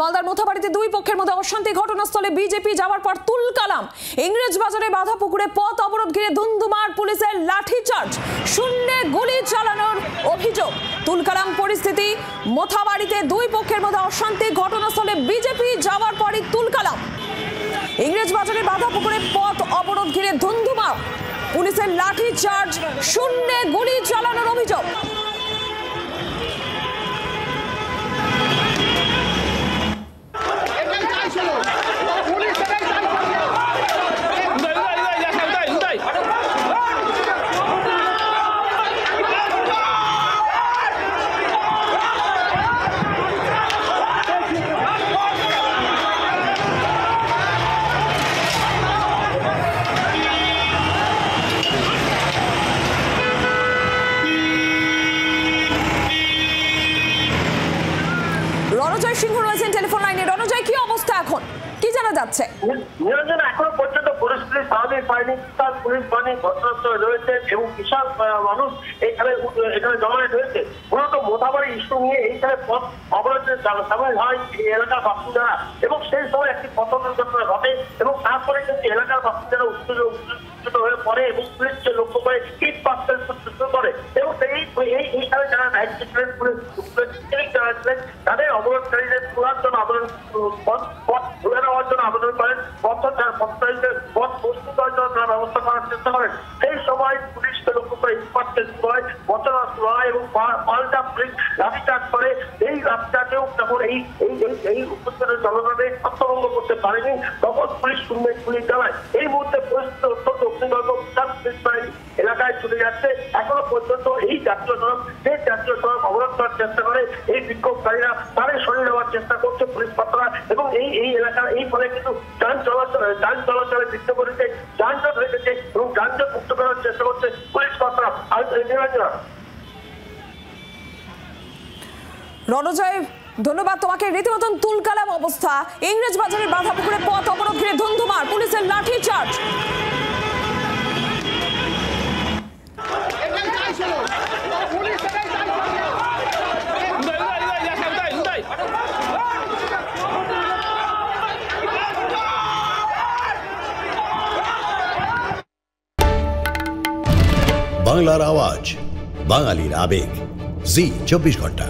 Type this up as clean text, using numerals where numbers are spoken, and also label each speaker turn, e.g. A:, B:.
A: মালদার মোথাবাড়িতে দুই পক্ষের মধ্যে অশান্তি, ঘটনাস্থলে বিজেপি যাওয়ার পর তুলকালাম। ইংরেজ বাজারে বাধা পুকুরে পথ অবরোধ ঘিরে ধুন্ধুমার, পুলিশের লাঠিচার্জ, শূন্যে গুলি চালানোর অভিযোগ। তুলকালাম পরিস্থিতি, মোথাবাড়িতে দুই পক্ষের মধ্যে অশান্তি, ঘটনাস্থলে বিজেপি যাওয়ার পরই তুলকালাম। ইংরেজ বাজারে বাধা পুকুরে পথ অবরোধ ঘিরে ধুন্ধুমার, পুলিশের লাঠিচার্জ, শূন্যে গুলি চালানোর অভিযোগ। রণজয় সিংহ রয়েছেন টেলিফোন লাইনে। রণজয়, কি অবস্থা এখন, কি জানা যাচ্ছে?
B: নিরঞ্জন, এখনো পর্যন্ত পরিস্থিতি স্বাভাবিক হয়নি। পুলিশ বাহিনী ঘটনাস্থলে রয়েছে এবং বিশাল মানুষ এখানে জমায়েত হয়েছে। মূলত মোথাবাড়ি ইস্যু নিয়ে এইখানে পথ অবরোধে সামিল হয় এলাকার বাসিন্দারা এবং সেই সময় একটি পথ দুর্ঘটনা ঘটে এবং তারপরে কিন্তু এলাকার বাসিন্দারা উত্তেজিত হয়ে পড়ে এবং পুলিশকে লক্ষ্য করে ইট পাথর শুরু করে এবং এইখানে যারা দায়িত্ব ছিলেন পুলিশ যারা ছিলেন তাদের অবরোধকারীদের তোলার জন্য আবেদন, পথ ধরে নেওয়ার জন্য আবেদন করেন, পথ প্রস্তুত করার জন্য তারা ব্যবস্থা করার চেষ্টা করেন। সেই সময় পুলিশকে লক্ষ্য করে ইস্পাতকে শুরু হয়, বচনা শুরু হয় এবং পাল্টা পুলিশ লাঠিচার্জ করে। এই লাঠিচার্জেও যখন এই উপস্থিত জনগণে আত্মভঙ্গ করতে পারেনি তখন পুলিশ শূন্যে গুলি চালায়। এই মুহূর্তে পরিস্থিতি অত্যন্ত অগ্নিগর্ভ, পুলিশ বাহিনী এলাকায় ছুটে যাচ্ছে। এখনো পর্যন্ত এই জাতীয় সড়ক অবরোধ করার চেষ্টা করে এই বিক্ষোভকারীরা, তাদের সরিয়ে নেওয়ার চেষ্টা করছে পুলিশ কর্তারা এবং এই এলাকার এই ফলে কিন্তু যান চলাচলে বিঘ্ন করেছে, যানজট হয়ে গেছে এবং যানজট মুক্ত করার চেষ্টা করছে পুলিশ কর্তারা।
A: রণজয়, ধন্যবাদ তোমাকে। রীতিমতন তুলকালাম অবস্থা, ইংরেজ বাজারের বাধা পুকুরে পথ অবরোধ ঘিরে ধুন্ধুমার, পুলিশের লাঠিচার্জ।
C: বাংলার আওয়াজ, বাঙালির আবেগ, জি 24 ঘন্টা।